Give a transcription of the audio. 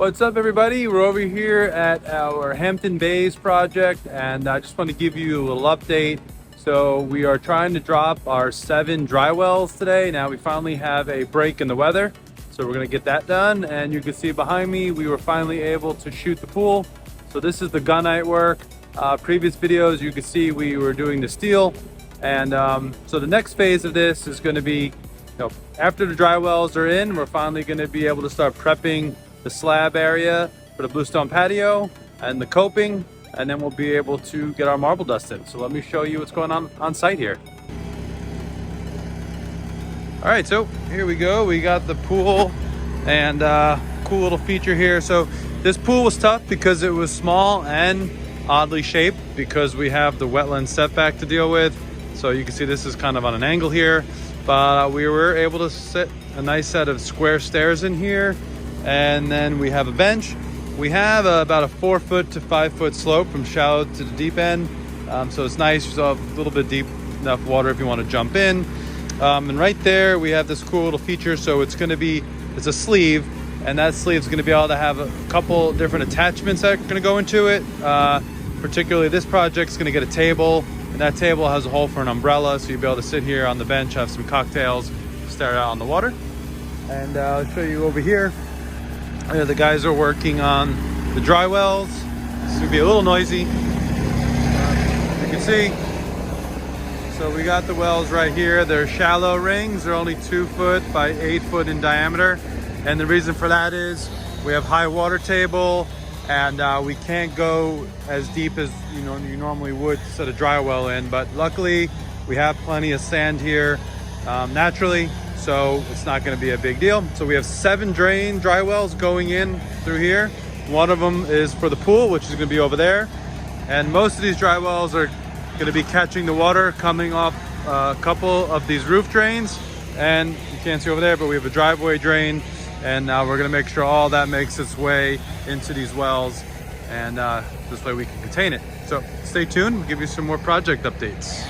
What's up, everybody? We're over here at our Hampton Bays project, and I just want to give you a little update. So we are trying to drop our 7 dry wells today. Now we finally have a break in the weather, so we're going to get that done. And you can see behind me, we were finally able to shoot the pool. So this is the gunite work. Previous videos, you can see we were doing the steel. And so the next phase of this is going to be, after the dry wells are in, we're finally going to be able to start prepping the slab area for the bluestone patio and the coping, and then we'll be able to get our marble dust in. So let me show you what's going on site here. All right, so here we go. We got the pool, and cool little feature here. So this pool was tough because it was small and oddly shaped because we have the wetland setback to deal with. So you can see this is kind of on an angle here, but we were able to set a nice set of square stairs in here. And then we have a bench. We have about a 4 foot to 5 foot slope from shallow to the deep end. So it's nice, you still have a little bit deep enough water if you want to jump in. And right there, we have this cool little feature. So it's a sleeve, and that sleeve is going to be able to have a couple different attachments that are going to go into it. Particularly this project is going to get a table, and that table has a hole for an umbrella. So you'll be able to sit here on the bench, have some cocktails, stare out on the water. And I'll show you over here. The guys are working on the dry wells. It's gonna be a little noisy. You can see. So we got the wells right here. They're shallow rings. They're only 2 foot by 8 foot in diameter. And the reason for that is we have high water table, and we can't go as deep as you normally would to set a dry well in. But luckily, we have plenty of sand here naturally. So it's not going to be a big deal. So we have 7 dry wells going in through here. One of them is for the pool, which is going to be over there. And most of these dry wells are going to be catching the water coming off a couple of these roof drains. And you can't see over there, but we have a driveway drain. And now we're going to make sure all that makes its way into these wells. And this way we can contain it. So stay tuned. We'll give you some more project updates.